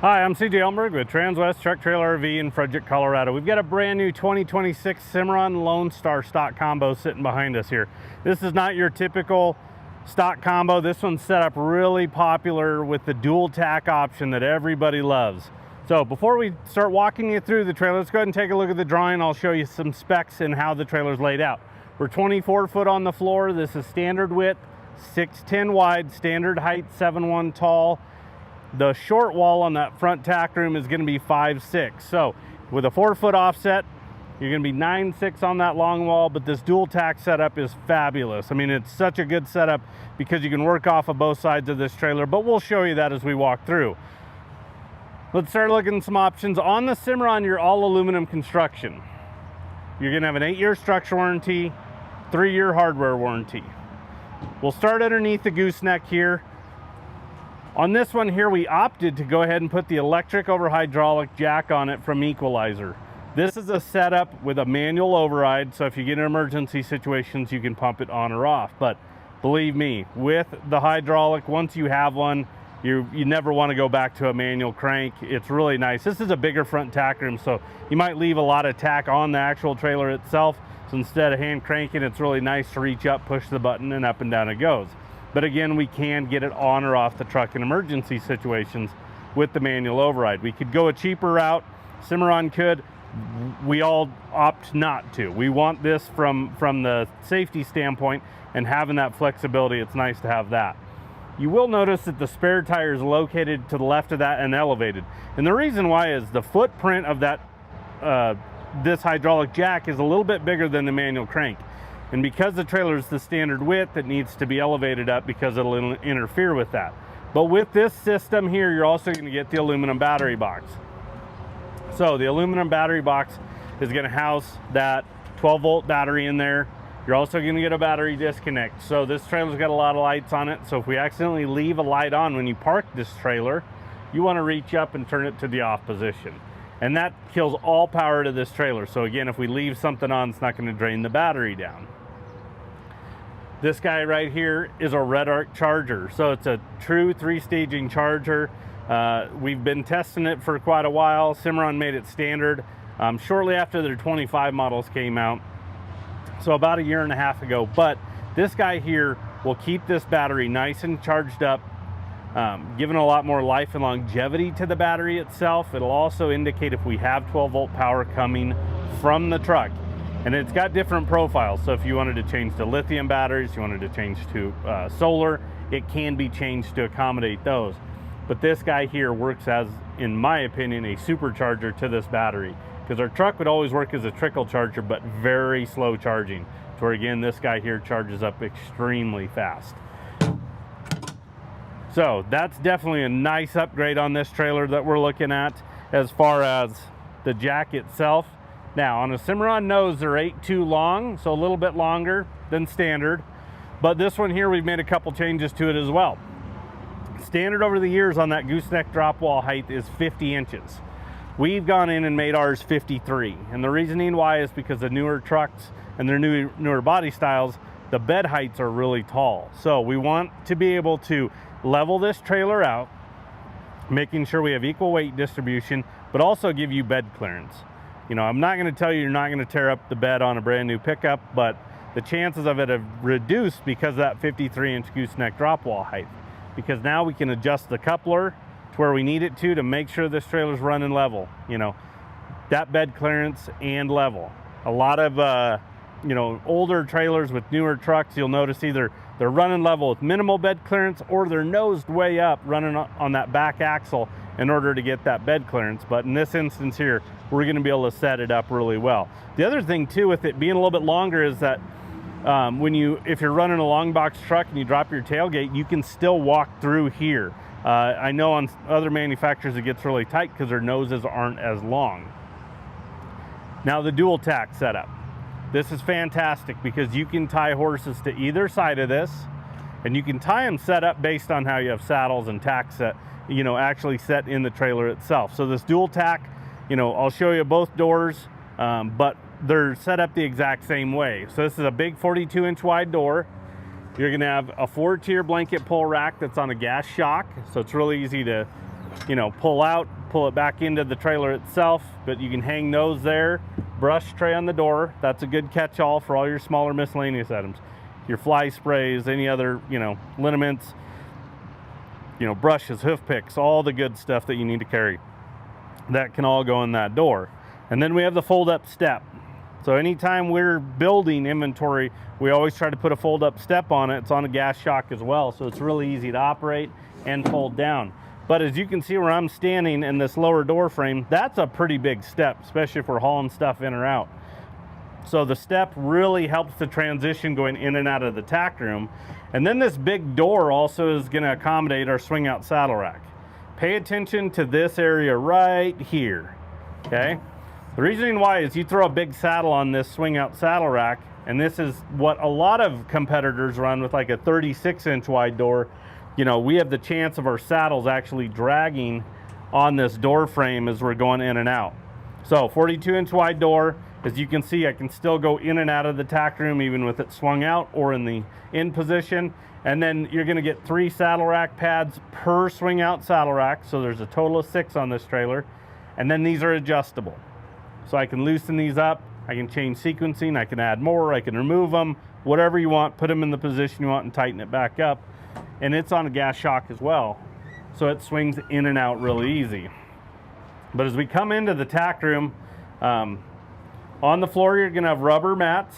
Hi, I'm CJ Elmberg with Transwest Truck Trailer RV in Fredrick, Colorado. We've got a brand new 2026 Cimarron Lonestar Stock Combo sitting behind us here. This is not your typical stock combo. This one's set up really popular with the dual tack option that everybody loves. So before we start walking you through the trailer, let's go ahead and take a look at the drawing. I'll show you some specs and how the trailer's laid out. We're 24 foot on the floor. This is standard width, 6'10" wide, standard height, 7'1" tall. The short wall on that front tack room is going to be 5'6". So with a 4-foot offset, you're going to be 9'6" on that long wall, but this dual tack setup is fabulous. I mean, it's such a good setup because you can work off of both sides of this trailer, but we'll show you that as we walk through. Let's start looking at some options. On the Cimarron, you're all aluminum construction. You're going to have an 8-year structure warranty, 3-year hardware warranty. We'll start underneath the gooseneck here. On this one here, we opted to go ahead and put the electric over hydraulic jack on it from Equalizer. This is a setup with a manual override, so if you get in emergency situations, you can pump it on or off. But believe me, with the hydraulic, once you have one, you never want to go back to a manual crank. It's really nice. This is a bigger front tack room, so you might leave a lot of tack on the actual trailer itself. So instead of hand cranking, it's really nice to reach up, push the button, and up and down it goes. But again, we can get it on or off the truck in emergency situations with the manual override. We could go a cheaper route. Cimarron could. We all opt not to. We want this from the safety standpoint, and having that flexibility, it's nice to have that. You will notice that the spare tire is located to the left of that and elevated. And the reason why is the footprint of that this hydraulic jack is a little bit bigger than the manual crank. And because the trailer is the standard width, it needs to be elevated up because it'll interfere with that. But with this system here, you're also going to get the aluminum battery box. So the aluminum battery box is going to house that 12-volt battery in there. You're also going to get a battery disconnect. So this trailer's got a lot of lights on it. So if we accidentally leave a light on when you park this trailer, you want to reach up and turn it to the off position. And that kills all power to this trailer. So again, if we leave something on, it's not going to drain the battery down. This guy right here is a RedArc charger. So it's a true 3-staging charger. We've been testing it for quite a while. Cimarron made it standard shortly after their 25 models came out. So about 1.5 years ago. But this guy here will keep this battery nice and charged up, giving a lot more life and longevity to the battery itself. It'll also indicate if we have 12-volt power coming from the truck. And it's got different profiles. So if you wanted to change to lithium batteries, you wanted to change to solar, it can be changed to accommodate those. But this guy here works as, in my opinion, a supercharger to this battery. Because our truck would always work as a trickle charger, but very slow charging. So again, this guy here charges up extremely fast. So that's definitely a nice upgrade on this trailer that we're looking at as far as the jack itself. Now on a Cimarron nose, they're 8'2" long, so a little bit longer than standard. But this one here, we've made a couple changes to it as well. Standard over the years on that gooseneck drop wall height is 50 inches. We've gone in and made ours 53. And the reasoning why is because the newer trucks and their newer body styles, the bed heights are really tall. So we want to be able to level this trailer out, making sure we have equal weight distribution, but also give you bed clearance. You know, I'm not going to tell you you're not going to tear up the bed on a brand new pickup, but the chances of it have reduced because of that 53-inch gooseneck drop wall height. Because now we can adjust the coupler to where we need it to make sure this trailer's running level. You know, that bed clearance and level. A lot of you know, older trailers with newer trucks, you'll notice either they're running level with minimal bed clearance or they're nosed way up running on that back axle in order to get that bed clearance. But in this instance here, we're going to be able to set it up really well. The other thing too with it being a little bit longer is that if you're running a long box truck and you drop your tailgate, you can still walk through here. I know on other manufacturers it gets really tight because their noses aren't as long. Now the dual tack setup. This is fantastic because you can tie horses to either side of this, and you can tie them set up based on how you have saddles and tack set, you know, actually set in the trailer itself. So this dual tack, you know, I'll show you both doors, but they're set up the exact same way. So this is a big 42-inch wide door. You're gonna have a 4-tier blanket pull rack that's on a gas shock, so it's really easy to, you know, pull out, pull it back into the trailer itself, but you can hang those there. Brush tray on the door, that's a good catch-all for all your smaller miscellaneous items. Your fly sprays, any other, you know, liniments, you know, brushes, hoof picks, all the good stuff that you need to carry. That can all go in that door. And then we have the fold-up step. So anytime we're building inventory, we always try to put a fold-up step on it. It's on a gas shock as well, so it's really easy to operate and fold down. But as you can see where I'm standing in this lower door frame, that's a pretty big step, especially if we're hauling stuff in or out. So the step really helps the transition going in and out of the tack room. And then this big door also is going to accommodate our swing out saddle rack. Pay attention to this area right here, okay? The reasoning why is you throw a big saddle on this swing out saddle rack, and this is what a lot of competitors run with, like a 36-inch wide door. You know, we have the chance of our saddles actually dragging on this door frame as we're going in and out. So 42-inch wide door, as you can see, I can still go in and out of the tack room even with it swung out or in the in position. And then you're going to get 3 saddle rack pads per swing out saddle rack. So there's a total of 6 on this trailer. And then these are adjustable. So I can loosen these up, I can change sequencing, I can add more, I can remove them, whatever you want, put them in the position you want and tighten it back up. And it's on a gas shock as well, so it swings in and out really easy. But as we come into the tack room, on the floor you're gonna have rubber mats.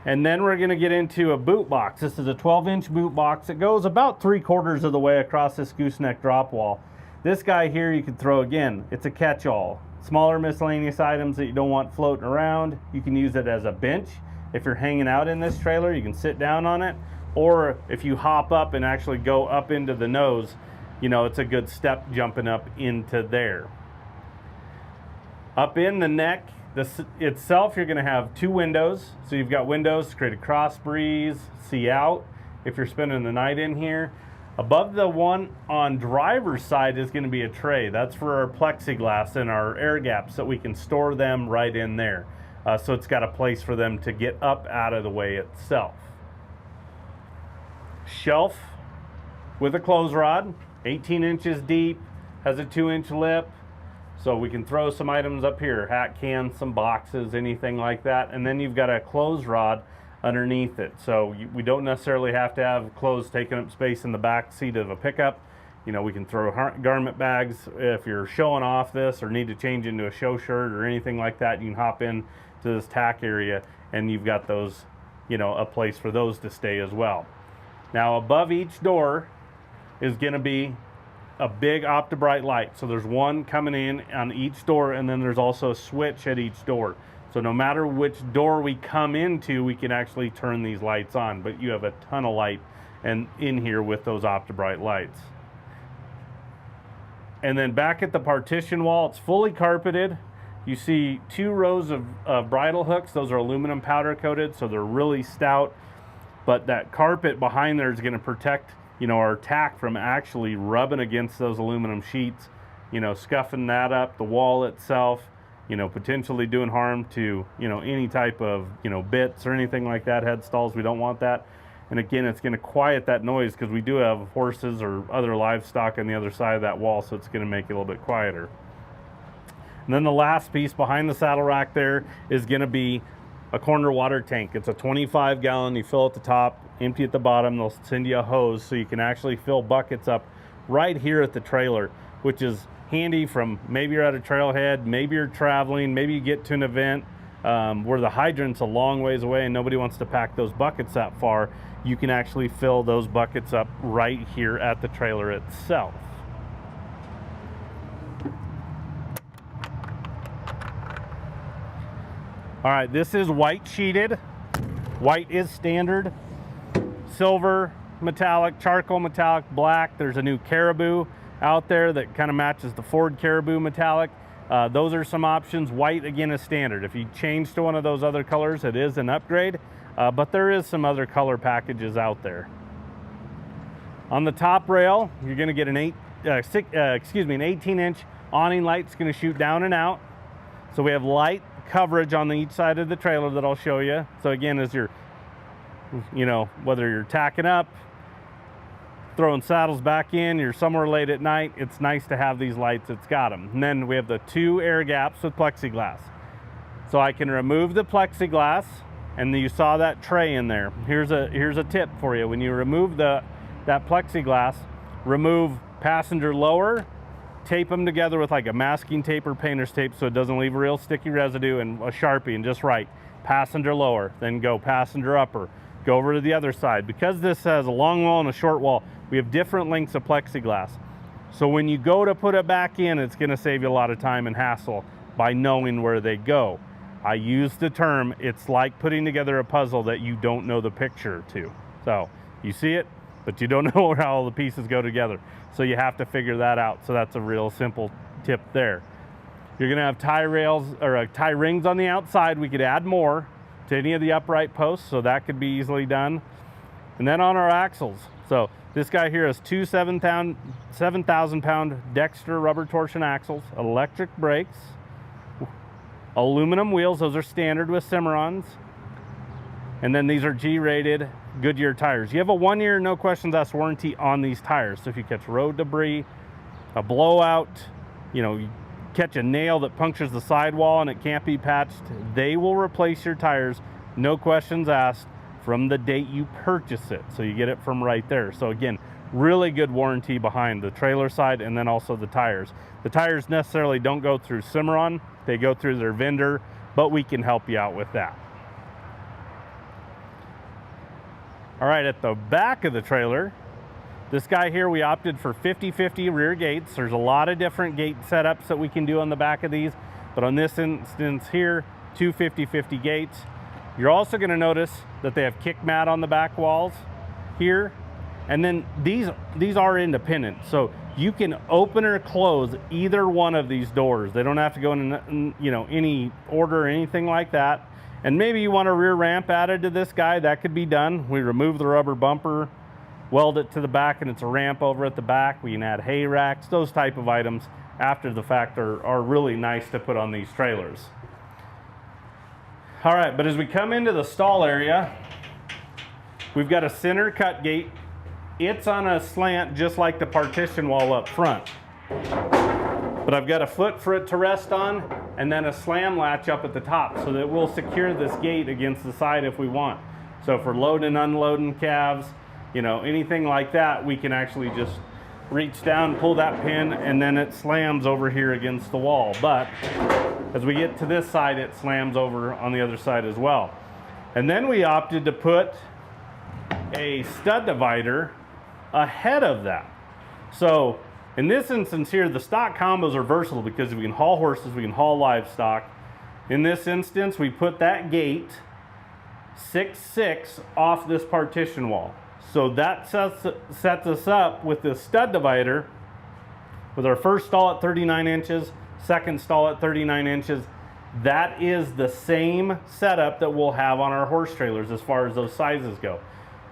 And then we're gonna get into a boot box. This is a 12-inch boot box. It goes about 3/4 of the way across this gooseneck drop wall. This guy here you can throw, again, it's a catch-all. Smaller miscellaneous items that you don't want floating around, you can use it as a bench. If you're hanging out in this trailer, you can sit down on it. Or if you hop up and actually go up into the nose, you know, it's a good step jumping up into there. Up in the neck, this itself, you're gonna have 2 windows. So you've got windows to create a cross breeze, see out if you're spending the night in here. Above the one on driver's side is going to be a tray. That's for our plexiglass and our air gaps, so we can store them right in there. So it's got a place for them to get up out of the way itself. Shelf with a clothes rod, 18 inches deep, has a 2-inch lip. So we can throw some items up here, hat cans, some boxes, anything like that. And then you've got a clothes rod underneath it, so we don't necessarily have to have clothes taking up space in the back seat of a pickup. You know, we can throw garment bags if you're showing off this or need to change into a show shirt or anything like that. You can hop in to this tack area and you've got those, you know, a place for those to stay as well. Now above each door is going to be a big OptiBrite light. So there's one coming in on each door, and then there's also a switch at each door. So no matter which door we come into, we can actually turn these lights on, but you have a ton of light and in here with those OptiBrite lights. And then back at the partition wall, it's fully carpeted. You see 2 rows of bridle hooks. Those are aluminum powder coated, so they're really stout. But that carpet behind there is going to protect, you know, our tack from actually rubbing against those aluminum sheets, you know, scuffing that up, the wall itself, you know, potentially doing harm to, you know, any type of, you know, bits or anything like that, head stalls. We don't want that. And again, it's going to quiet that noise because we do have horses or other livestock on the other side of that wall, so it's going to make it a little bit quieter. And then the last piece behind the saddle rack there is going to be a corner water tank. It's a 25-gallon. You fill at the top, empty at the bottom. They'll send you a hose so you can actually fill buckets up right here at the trailer, which is handy from maybe you're at a trailhead, maybe you're traveling, maybe you get to an event where the hydrant's a long ways away and nobody wants to pack those buckets that far. You can actually fill those buckets up right here at the trailer itself. All right, this is white sheeted. White is standard. Silver, metallic, charcoal metallic, black. There's a new Caribou out there that kind of matches the Ford Caribou metallic. Those are some options. White, again, is standard. If you change to one of those other colors, it is an upgrade, but there is some other color packages out there. On the top rail, you're going to get an 18-inch awning light. It's going to shoot down and out. So we have light coverage on each side of the trailer that I'll show you. So again, as you're, you know, whether you're tacking up, throwing saddles back in, you're somewhere late at night, it's nice to have these lights. It's got them. And then we have the 2 air gaps with plexiglass. So I can remove the plexiglass, and you saw that tray in there. Here's a tip for you. When you remove that plexiglass, remove passenger lower, tape them together with like a masking tape or painter's tape so it doesn't leave a real sticky residue, and a Sharpie, and just write passenger lower, then go passenger upper, go over to the other side. Because this has a long wall and a short wall, we have different lengths of plexiglass. So when you go to put it back in, it's gonna save you a lot of time and hassle by knowing where they go. I use the term, it's like putting together a puzzle that you don't know the picture to. So you see it, but you don't know how all the pieces go together. So you have to figure that out. So that's a real simple tip there. You're gonna have tie rails or tie rings on the outside. We could add more to any of the upright posts, so that could be easily done. And then on our axles. So this guy here has 2 7,000 pound Dexter rubber torsion axles, electric brakes, aluminum wheels. Those are standard with Cimarrons. And then these are G-rated Goodyear tires. You have a 1-year, no questions asked warranty on these tires. So if you catch road debris, a blowout, you catch a nail that punctures the sidewall and it can't be patched, they will replace your tires, no questions asked, from the date you purchase it. So you get it from right there. So again, really good warranty behind the trailer side, and then also the tires. The tires necessarily don't go through Cimarron, they go through their vendor, but we can help you out with that. All right, at the back of the trailer, this guy here, we opted for 50/50 rear gates. There's a lot of different gate setups that we can do on the back of these, but on this instance here, 2 50/50 gates. You're also gonna notice that they have kick mat on the back walls here. And then these are independent. So you can open or close either one of these doors. They don't have to go in any order or anything like that. And maybe you want a rear ramp added to this guy, that could be done. We remove the rubber bumper, weld it to the back, and it's a ramp over at the back. We can add hay racks. Those type of items after the fact are really nice to put on these trailers. All right, but as we come into the stall area, we've got a center cut gate. It's on a slant just like the partition wall up front. But I've got a foot for it to rest on, and then a slam latch up at the top so that we'll secure this gate against the side if we want. So for loading and unloading calves, anything like that, we can actually just reach down, pull that pin, and then it slams over here against the wall. But as we get to this side, it slams over on the other side as well. And then we opted to put a stud divider ahead of that. So in this instance here, the stock combos are versatile because we can haul horses, we can haul livestock. In this instance, we put that gate 6'6" off this partition wall. So that sets us up with this stud divider with our first stall at 39 inches, second stall at 39 inches. That is the same setup that we'll have on our horse trailers as far as those sizes go.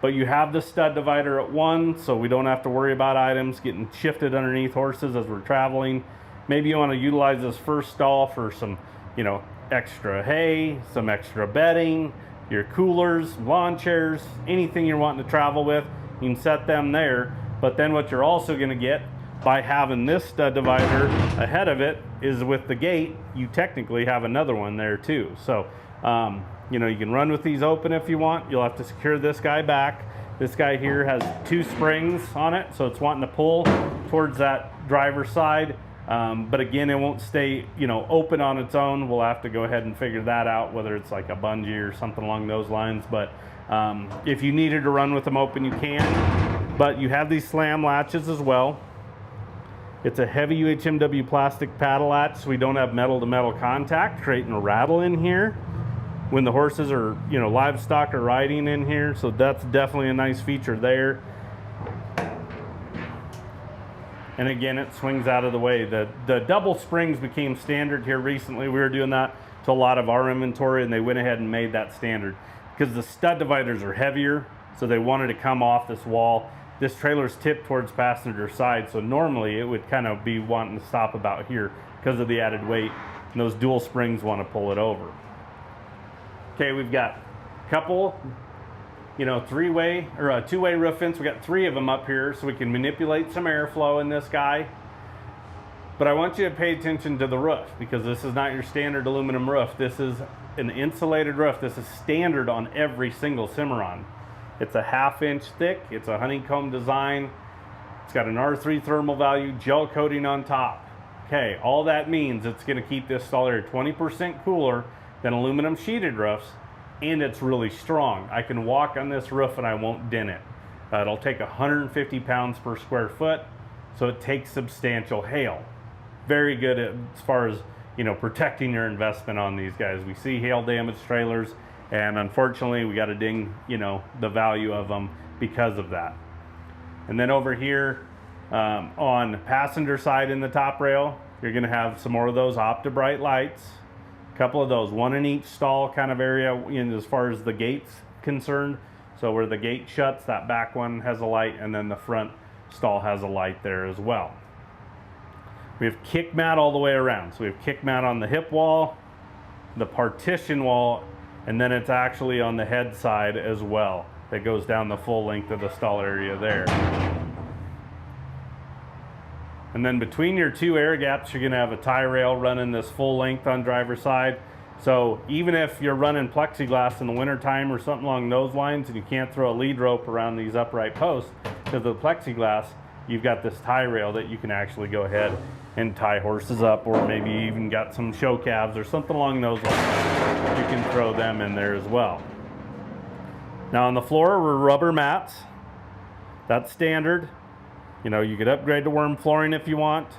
But you have the stud divider at 1, so we don't have to worry about items getting shifted underneath horses as we're traveling. Maybe you want to utilize this first stall for some, extra hay, some extra bedding, your coolers, lawn chairs, anything you're wanting to travel with, you can set them there. But then what you're also going to get by having this stud divider ahead of it is with the gate, you technically have another one there too. So, you can run with these open if you want. You'll have to secure this guy back. This guy here has 2 springs on it, so it's wanting to pull towards that driver's side. But again, it won't stay, open on its own. We'll have to go ahead and figure that out, whether it's like a bungee or something along those lines. But if you needed to run with them open, you can. But you have these slam latches as well. It's a heavy UHMW plastic paddle latch, so we don't have metal to metal contact, creating a rattle in here when the horses are, livestock are riding in here. So that's definitely a nice feature there. And again, it swings out of the way. The double springs became standard here recently. We were doing that to a lot of our inventory, and they went ahead and made that standard because the stud dividers are heavier, so they wanted to come off this wall. This trailer's tipped towards passenger side, so normally it would kind of be wanting to stop about here because of the added weight, and those dual springs want to pull it over. Okay, we've got a couple you know, three-way or a two-way roof vents. We got 3 of them up here, so we can manipulate some airflow in this guy. But I want you to pay attention to the roof, because this is not your standard aluminum roof. This is an insulated roof. This is standard on every single Cimarron. It's a 1/2 inch thick. It's a honeycomb design. It's got an R3 thermal value, gel coating on top. Okay, all that means it's going to keep this stall area 20% cooler than aluminum sheeted roofs, and it's really strong. I can walk on this roof and I won't dent it. It'll take 150 pounds per square foot, so it takes substantial hail. Very good as far as, you know, protecting your investment on these guys. We see hail damaged trailers, and unfortunately we got to ding, you know, the value of them because of that. And then over here on passenger side in the top rail, you're going to have some more of those Opti-Bright lights. A couple of those, one in each stall kind of area, as far as the gate's concerned. So where the gate shuts, that back one has a light, and then the front stall has a light there as well. We have kick mat all the way around. So we have kick mat on the hip wall, the partition wall, and then it's actually on the head side as well. That goes down the full length of the stall area there. And then between your 2 air gaps, you're going to have a tie rail running this full length on driver's side. So even if you're running plexiglass in the wintertime or something along those lines, and you can't throw a lead rope around these upright posts because of the plexiglass, you've got this tie rail that you can actually go ahead and tie horses up, or maybe even got some show calves or something along those lines. You can throw them in there as well. Now on the floor, we're rubber mats. That's standard. You know, you could upgrade to worm flooring if you want.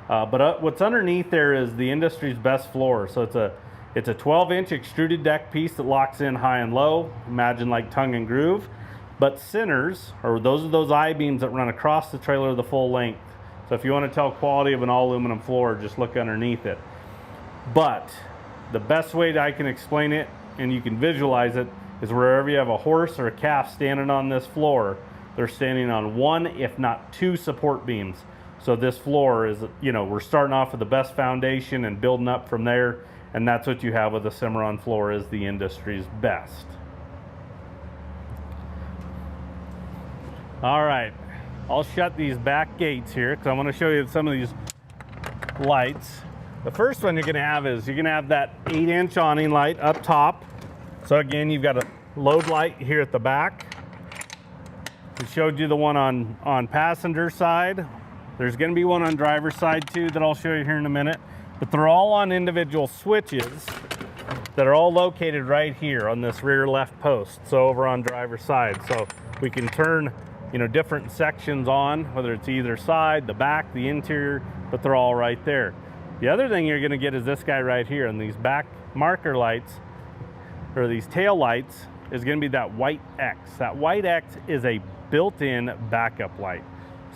But what's underneath there is the industry's best floor. So it's a 12-inch extruded deck piece that locks in high and low. Imagine like tongue and groove. But centers, or those are those I-beams that run across the trailer the full length. So if you want to tell quality of an all aluminum floor, just look underneath it. But the best way that I can explain it, and you can visualize it, is wherever you have a horse or a calf standing on this floor, they're standing on 1, if not 2 support beams. So this floor is, you know, we're starting off with the best foundation and building up from there, and that's what you have with the Cimarron floor, is the industry's best. All right, I'll shut these back gates here because I want to show you some of these lights. The first one you're going to have is you're going to have that 8-inch awning light up top. So again, you've got a load light here at the back. We showed you the one on passenger side. There's going to be one on driver's side too that I'll show you here in a minute. But they're all on individual switches that are all located right here on this rear left post. So over on driver's side. So we can turn, you know, different sections on, whether it's either side, the back, the interior, but they're all right there. The other thing you're going to get is this guy right here, and these back marker lights, or these tail lights, is going to be that white X. That white X is a built-in backup light.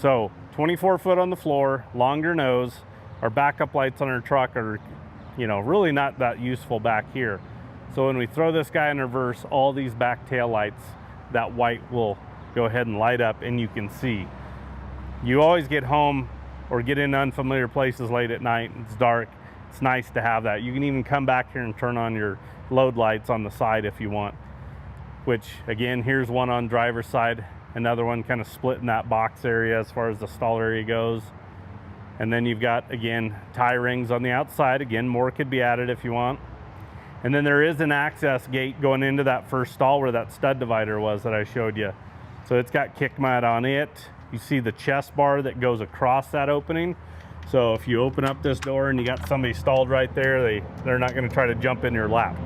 So 24 foot on the floor, longer nose. Our backup lights on our truck are, you know, really not that useful back here. So when we throw this guy in reverse, all these back tail lights, that white will go ahead and light up, and you can see. You always get home or get into unfamiliar places late at night, it's dark. It's nice to have that. You can even come back here and turn on your load lights on the side if you want, which again, here's one on driver's side, another one kind of split in that box area as far as the stall area goes. And then you've got, again, tie rings on the outside. Again, more could be added if you want. And then there is an access gate going into that first stall where that stud divider was that I showed you. So it's got kick mat on it. You see the chest bar that goes across that opening. So if you open up this door and you got somebody stalled right there, they're not going to try to jump in your lap.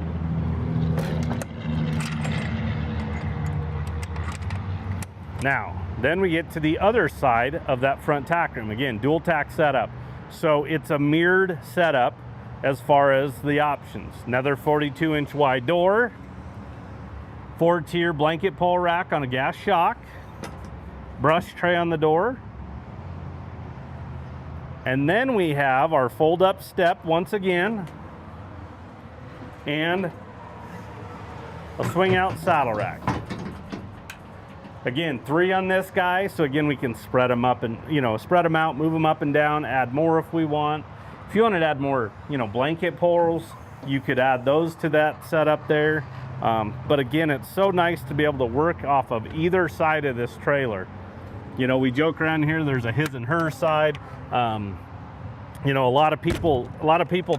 Now, then we get to the other side of that front tack room. Again, dual tack setup. So it's a mirrored setup as far as the options. Another 42-inch wide door, 4-tier blanket pole rack on a gas shock, brush tray on the door. And then we have our fold-up step once again, and a swing-out saddle rack. Again, 3 on this guy, so again we can spread them up and, you know, spread them out, move them up and down, add more if we want. If you wanted to add more, you know, blanket poles, you could add those to that setup there. But again, it's so nice to be able to work off of either side of this trailer. You know, we joke around here, there's a his and her side. You know, a lot of people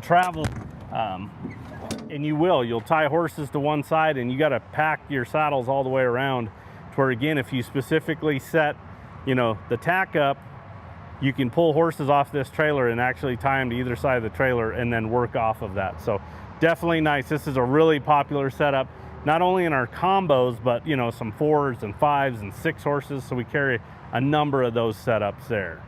travel, and you'll tie horses to one side, and you got to pack your saddles all the way around, to where again, if you specifically set, you know, the tack up, you can pull horses off this trailer and actually tie them to either side of the trailer and then work off of that. So definitely nice. This is a really popular setup, not only in our combos, but you know, some 4s and 5s and 6 horses. So we carry a number of those setups there.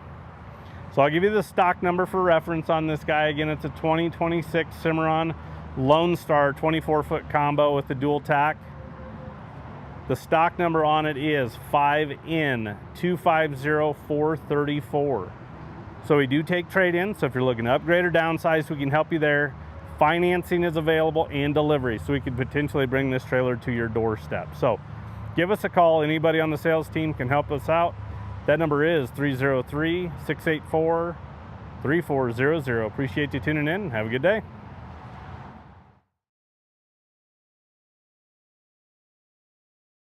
So I'll give you the stock number for reference on this guy. Again, it's a 2026 Cimarron Lonestar 24-foot combo with the dual tack. The stock number on it is 5N250434. So we do take trade-in, so if you're looking to upgrade or downsize, we can help you there. Financing is available and delivery, so we could potentially bring this trailer to your doorstep. So give us a call. Anybody on the sales team can help us out. That number is 303-684-3400. Appreciate you tuning in. Have a good day.